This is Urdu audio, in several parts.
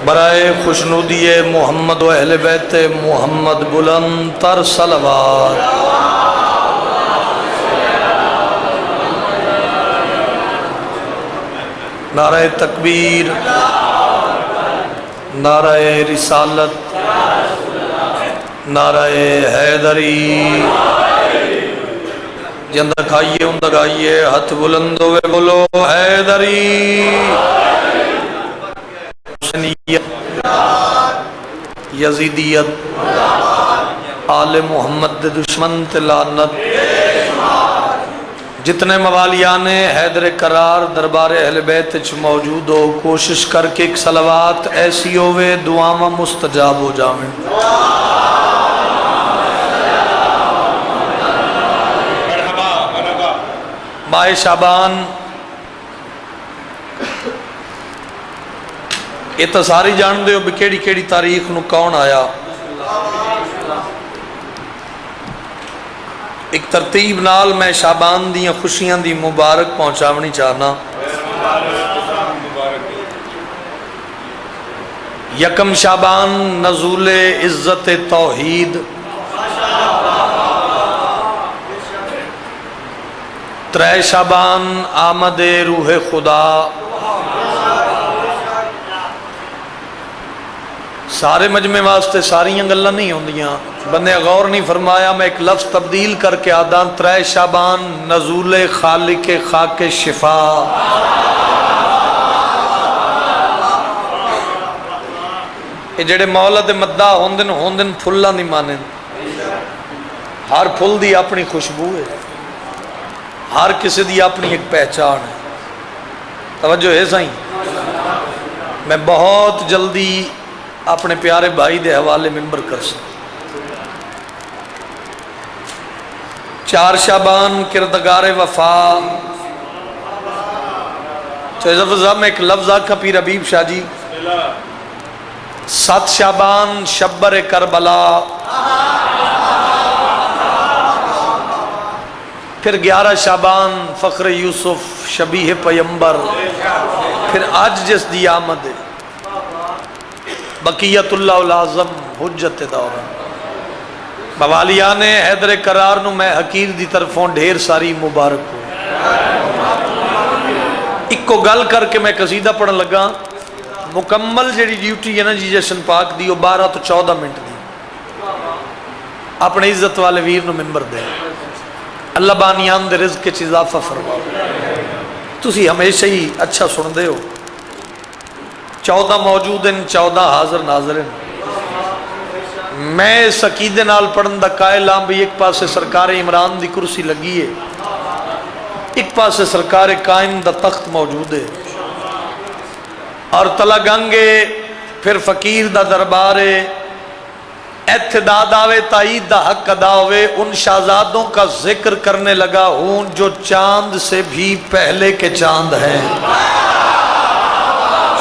برائے خوشنودی محمد و اہل بیت محمد بلند تر صلوات۔ نعرہ تکبیر، نعرہ رسالت، نعرہ حیدری۔ جندہ کھائیے اندہ گائیے، ہاتھ بلند ہوئے بولو حیدری۔ حسینیت، یزیدیت، آل محمد دے دشمن تے لعنت۔ جتنے موالیان حیدر کرار دربار اہل بیت چ موجود ہو، کوشش کر کے ایک صلوات ایسی ہوئے دعاواں مستجاب ہو جاویں۔ ماہ شعبان یہ تو ساری جان دے ہو بھی کیڑی کیڑی تاریخ نو کون آیا۔ ایک ترتیب نال میں شعبان دیاں خوشیاں دی مبارک پہنچاونی چاہنا۔ یکم شعبان نزول عزت توحید، ترے شعبان آمد روح خدا۔ سارے مجمع واسطے ساریاں گلاں نہیں ہوندیاں، بندے غور نہیں فرمایا، میں ایک لفظ تبدیل کر کے آدھاں ترے شعبان نزول خالق خاک شفا۔ یہ جڑے مولد مدہ ہوندن پھلاں دی مانن، ہر پھل دی اپنی خوشبو ہے، ہر کسی دی اپنی ایک پہچان ہے۔ توجہ ہے سائیں، میں بہت جلدی اپنے پیارے بھائی دے حوالے ممبر کر سکتا۔ 4 شعبان کردگار وفا۔ میں ایک لفظ آکھا پیر حبیب شاہ جی، 7 شعبان شبر کربلا، پھر 11 شعبان فخر یوسف شبیہ پیمبر، پھر آج جس دی آمد ہے بقیت اللہ العظم حجت دورہ۔ موالیان حیدر کرار نو میں حقیر دی طرفوں ڈھیر ساری مبارک ہوں۔ ایک کو گل کر کے میں قصیدہ پڑھن لگا، مکمل جڑی ڈیوٹی ہے نا جی جشن پاک دی وہ 12 تو 14 منٹ دی، اپنے عزت والے ویر نو ممبر دے۔ اللہ بانیان دے رزق کے اضافہ فرماؤ۔ تسی ہمیشہ ہی اچھا سن دے ہو، 14 موجود ہیں، 14 حاضر ناظر ہیں۔ میں اس عقیدے نال پڑھن دا قائل ہاں بھی ایک پاسے سرکار عمران دی کرسی لگی ہے، ایک پاسے سرکار قائم دا تخت موجود ہے، اور تلا گنگے پھر فقیر دا دربار ہے۔ اعتداد آوے تائید دا حق ادا ہوئے، ان شہزادوں کا ذکر کرنے لگا ہوں جو چاند سے بھی پہلے کے چاند ہیں۔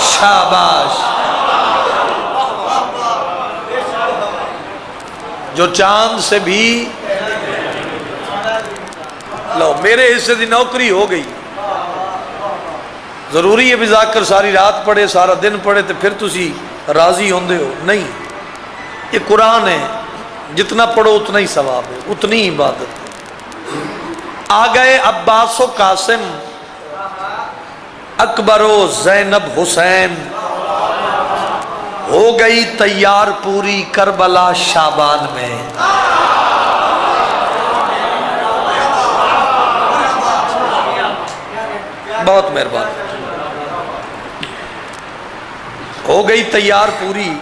شاباش، جو چاند سے بھی، لو میرے حصے دی نوکری ہو گئی۔ ضروری ہے بھی ذاکر ساری رات پڑھے سارا دن پڑھے تو پھر تسی راضی ہوندے ہو؟ نہیں، یہ قرآن ہے، جتنا پڑھو اتنا ہی ثواب ہے، اتنی عبادت ہے۔ آ گئے عباس و قاسم، اکبر و زینب حسین، ہو گئی تیار پوری کربلا شعبان میں۔ بہت مہربان، ہو گئی تیار پوری،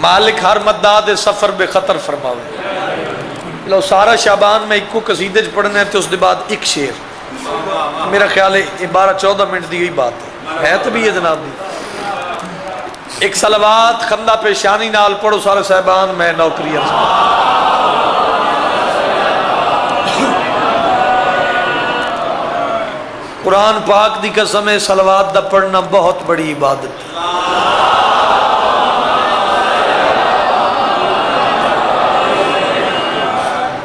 مالک ہر مداد سفر بے خطر فرماوے۔ لو سارا شعبان میں ایک کو قصیدے پڑھنے ہیں تو اس دے بعد ایک شعر، میرا خیال ہے 12-14 منٹ دی ہوئی بات ہے تو بھی یہ جناب دی۔ ایک صلوات خندہ پیشانی نال پڑھو سارے صاحبان، میں نوکری ہے۔ قرآن پاک دی قسم ہے، صلوات دا پڑھنا بہت بڑی عبادت ہے۔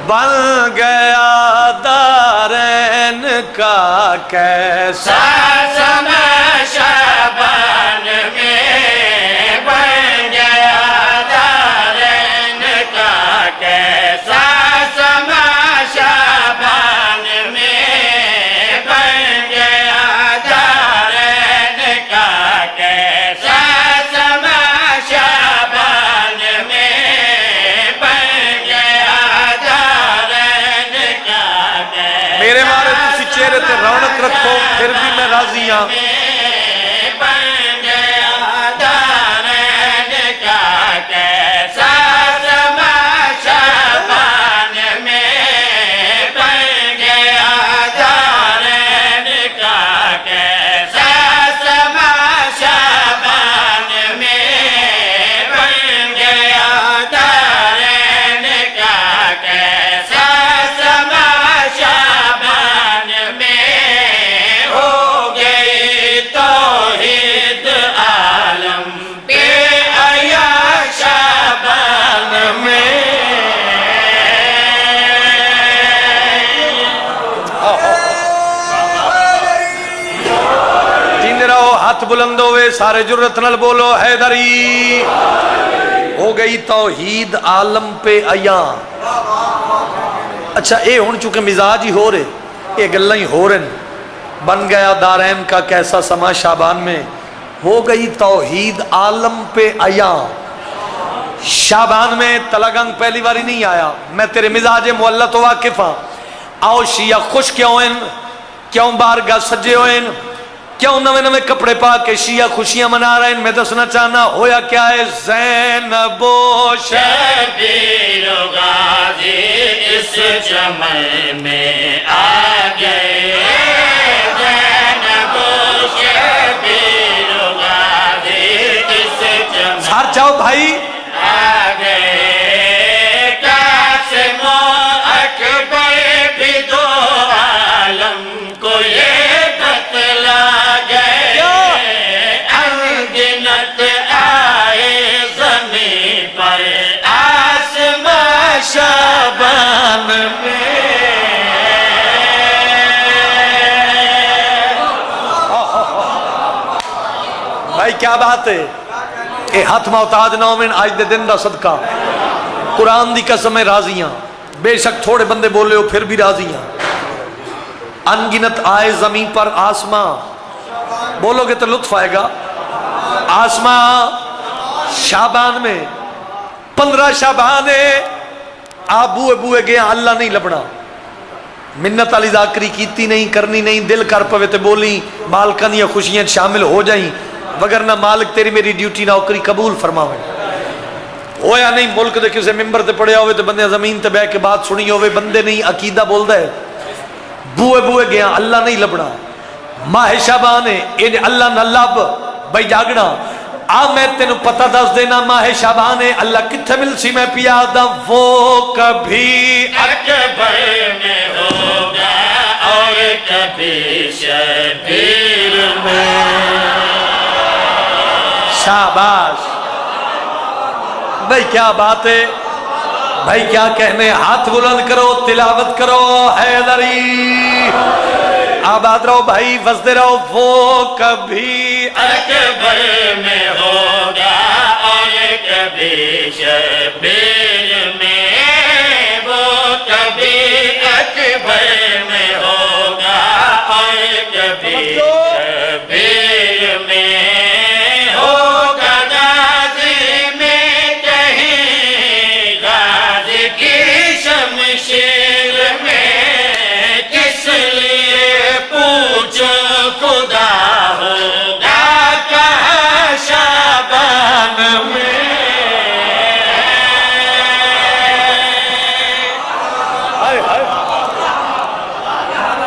بن گیا دارین کا کیسا سمے شب راضیاں ہاتھ بلند ہوئے سارے جرت نل بولو حیدری ہو گئی توحید عالم پہ عیاں اچھا اے ہون چکے مزاج ہی ہو رہے اے گلہ ہی ہو رہے بن گیا دارین کا کیسا سما شابان میں ہو گئی توحید عالم پہ عیاں شابان میں تلگنگ پہلی باری نہیں آیا میں تیرے مزاج معلّہ تو واقف ہاں آؤ شیعہ خوش کیوں ہیں کیوں بارگاہ سجے ہوئے کیوں نوے نوے کپڑے پا کے شیعہ خوشیاں منا رہے ہیں میں دسنا چاہنا ہویا کیا ہے زینب و شبیر و غازی اس چمن میں آ گئے زینب و شبیر و غازی اس چمن سار چاہو بھائی آ گئے قاسم و اکبر بھی دو عالم کو یہ شابان میں بھائی کیا بات ہے اے ہاتھ محتاج نومن آج دے دن دا صدقہ قرآن دی قسم راضیاں بے شک تھوڑے بندے بولے ہو پھر بھی راضیاں انگنت آئے زمین پر آسماں بولو گے تو لطف آئے گا آسماں شابان میں 15 شابان ہے آپ بوئے بوئے گئے اللہ نہیں لبنا منت علی ذاکری کیتی نہیں کرنی نہیں دل کر پوے تے بولی مالکن یا خوشیاں شامل ہو جائیں وگرنہ مالک تیری میری ڈیوٹی نوکری قبول فرماویں ہویا نہیں ملک دے کسے ممبر تے پڑھیا ہوئے تے بندے زمین تے بے کے بات سنی ہوئے بندے نہیں عقیدہ بول دے بوئے بوئے گیا اللہ نہیں لبنا ماہ شابان ہے ان اللہ نہ لب بھائی جاگنا میں تینو پتہ دس دینا ماہ شابان ہے اللہ کتھے مل سی میں پیادہ وہ کبھی اکبر میں ہوگا اور کبھی شبیر میں شاباش بھائی کیا بات ہے بھائی کیا کہنے ہاتھ بلند کرو تلاوت کرو حیدری آباد رہو بھائی وزدے رہو وہ کبھی اکبر میں ہوگا اور کبھی شبیر میں وہ کبھی اکبر میں ہوگا اور کبھی شبیر میں ہوگا غازی میں کہیں غازی کی شمشیر میں کس لیے پوچھو خدا ہوگا کہاں شابان میں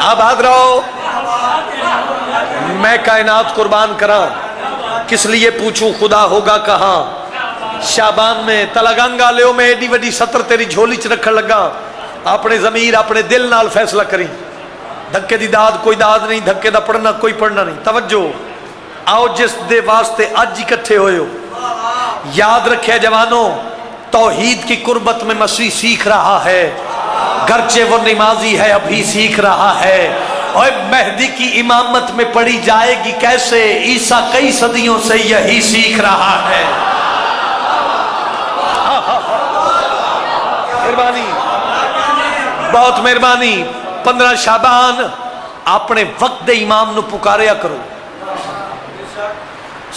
آباد رہو میں کائنات قربان کراں کس لیے پوچھوں خدا ہوگا کہاں شابان میں تلگنگا لیو میں ایڈی وڈی سطر تیری جھولی چ رکھن لگا اپنے ضمیر اپنے دل نال فیصلہ کریں دھکے دی داد کوئی داد نہیں دھکے دا پڑھنا کوئی پڑھنا نہیں توجہ آؤ جس دے واسطے اج اکٹھے ہوئے ہو یاد رکھے جوانوں توحید کی قربت میں مسیح سیکھ رہا ہے گرچہ وہ نمازی ہے ابھی سیکھ رہا ہے اور مہدی کی امامت میں پڑھی جائے گی کیسے عیسیٰ کئی صدیوں سے یہی سیکھ رہا ہے مہربانی بہت مہربانی 15 شابان اپنے وقت دے امام نو پکاریا کرو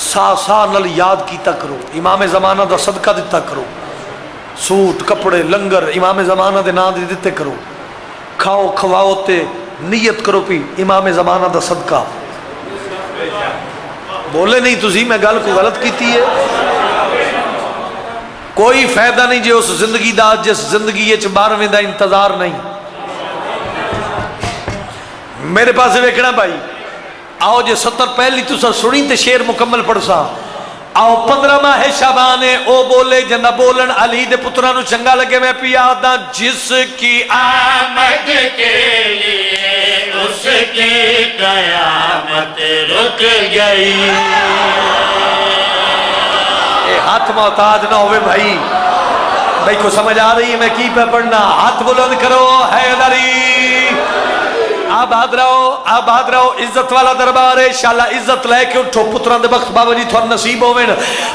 سا نل یاد کیتا کرو امام زمانہ دا صدقہ دیتا کرو سوٹ کپڑے لنگر امام زمانہ دے نا دے دیتے کرو کھاؤ کھواؤ تے نیت کرو پی امام زمانہ دا صدقہ بولے نہیں تسی میں گل کو غلط کیتی ہے کوئی فائدہ نہیں جی اس زندگی دا جس زندگی 12ویں دا انتظار نہیں میرے پاس ویکھنا بھائی آؤ جے 70 پہلی تسا سنی تے شعر مکمل پڑھ سا آؤ 15 ماہ شعبان او بولے جنہ بولن علی دے پترانو چنگا لگے میں پیا دا جس کی آمد کے لیے اس کی قیامت رک گئی اے ہاتھ محتاج نہ ہوئے بھائی بھائی کو سمجھ آ رہی ہے میں کی پہ پڑھنا ہاتھ بلند کرو حیدری آباد رہو عزت والا دربار ہے انشاءاللہ عزت لے کے اٹھو پتران دے بخت بابا جی تھوڑا نصیب ہوئے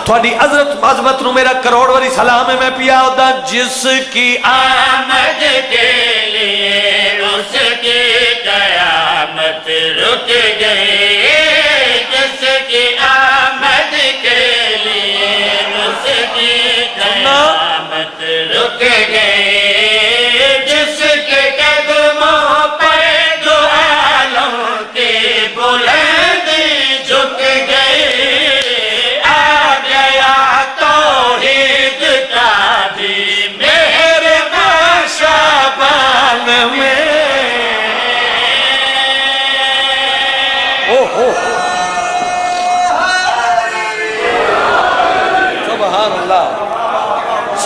تھوڑی عظمت نو میرا کروڑ واری سلام ہے میں پیا ہوتا جس کی آمد کے لیے اس کی قیامت رک گئی جس کی آمد کے لیے اس کی قیامت رک گئی جس کے قدموں پر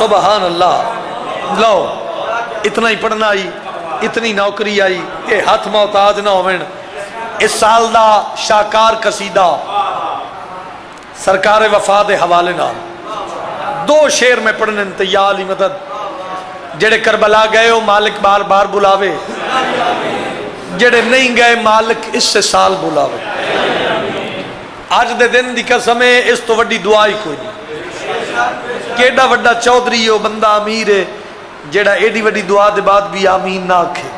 سبحان اللہ لو اتنا ہی پڑھنا آئی اتنی نوکری آئی کہ ہاتھ محتاج نہ ہوئن اس سال دا شاکار قصیدہ سرکار وفا دے حوالے نال 2 شعر میں پڑھنے یا علی مدد جڑے کربلا گئے ہو مالک بار بار بلاوے جڑے نہیں گئے مالک اس سے سال بلاوے آج دے دن دی قسم ہے اس تو وڈی دعا ہی کوئی نہیں کیڑا وڈا چودھری ہو بندہ امیر ہے جیڑا ایڈی وڈی دعا دے بعد بھی آمین نہ آکھے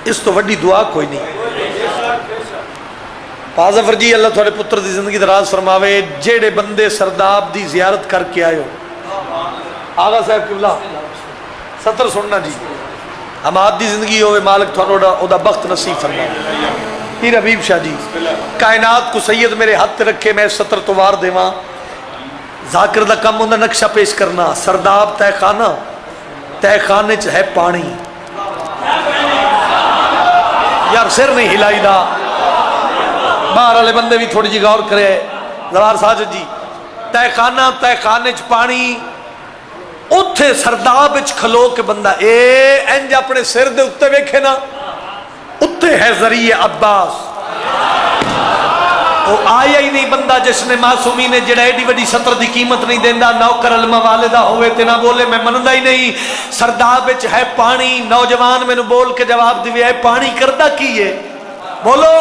اس تو وڈی دعا کوئی نہیں پازفر جی اللہ تھوڑے پتر دی زندگی دراز فرماوے جیڑے بندے سرداب دی زیارت کر کے آئے ہو آغا صاحب قبلہ ستر سننا جی ہماد دی زندگی ہوئے مالک تھوڑا او دا بخت نصیب فرماوے پیر حبیب شاہ جی کائنات کو سید میرے ہاتھ رکھے میں ستر تو وار دے ماں ذاکر دا کم ہوندہ نقشہ پیش کرنا سرداب تہ خانے چ ہے پانی یار سر نہیں ہلائی دا باہر والے بندے بھی تھوڑی جی غور کرے زوار ساجد جی تہ خانے چ پانی اتھے سرداب وچ کھلو کے بندہ انج اپنے سر دے اتے ویکھے نا اتے ہے ذریعہ عباس وہ آیا ہی نہیں بندہ جس نے معصومی نے جڑا ایڈی وڈی سطر دی قیمت نہیں دیندہ نوکر علمہ والدہ ہوئے تے نہ بولے میں منندہ ہی نہیں سرداب وچ ہے پانی نوجوان میں نے بول کے جواب دیوے ہے پانی کردہ کیے بولو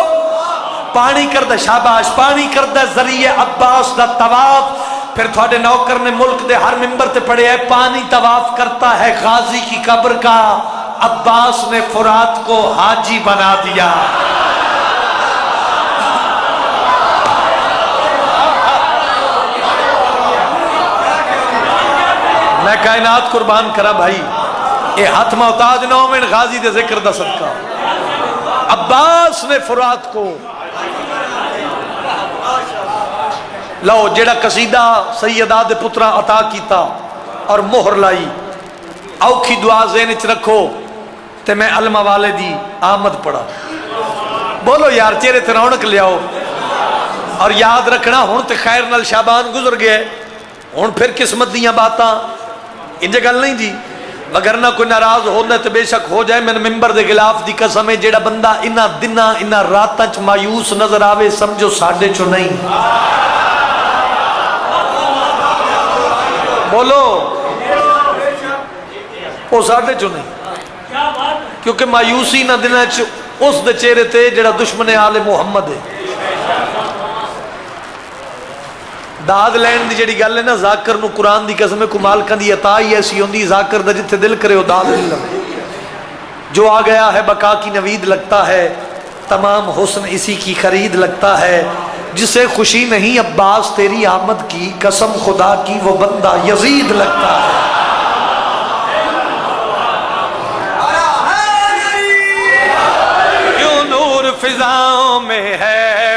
پانی کردہ شاباش پانی کردہ ذریعہ عباس دا طواف پھر تھوڑے نوکر نے ملک دے ہر ممبر تے پڑے ہے پانی طواف کرتا ہے غازی کی قبر کا عباس نے فرات کو حاجی بنا دیا میں کائنات قربان کرا بھائی اے ہاتھ محتاج نہ ہوئے غازی دے ذکر دا صدقہ عباس نے فرات کو لو جڑا قصیدہ سیدہ دے پترہ عطا کیتا اور مہر لائی اوکھی دعا ذہن وچ رکھو تے میں علمہ والے دی آمد پڑھا بولو یار چہرے تے رونق لے آؤ اور یاد رکھنا ہون تے خیر نال شعبان گزر گئے ہون پھر قسمت دیاں باتاں انجھے گل نہیں جی وگرنہ کوئی ناراض ہونا تو بے شک ہو جائے میں ممبر دے خلاف دی قسم ہے جیڑا بندہ انہا دنہ انہا راتاں چ مایوس نظر آوے سمجھو ساڑھے چو نہیں بولو وہ ساڑھے چو نہیں کیونکہ مایوسی نہ دنہ چ اس دے چہرے تے جیڑا دشمن آل محمد ہے داد لین دی جڑی گل ہے نا ذاکر نو قرآن دی قسم کو مالکاں دی عطا ہی ایسی ہوندی ذاکر دا جتھے دل کرے ہو داد لے جو آ گیا ہے بقا کی نوید لگتا ہے تمام حسن اسی کی خرید لگتا ہے جسے خوشی نہیں عباس تیری آمد کی قسم خدا کی وہ بندہ یزید لگتا ہے کیوں نور فضاؤں میں ہے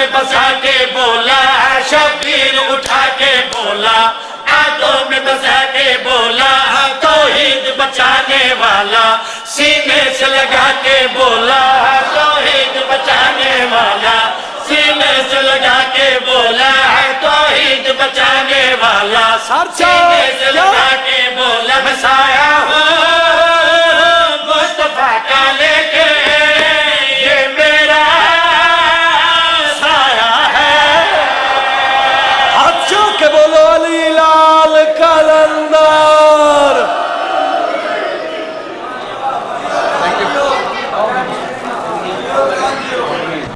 میں بسا کے بولا شبیر اٹھا کے بولا آنکھوں میں بسا کے بولا توحید بچانے والا سینے سے لگا کے بولا توحید بچانے والا سینے سے لگا کے بولا توحید بچانے والا سینے سے لگا کے بولا مسائل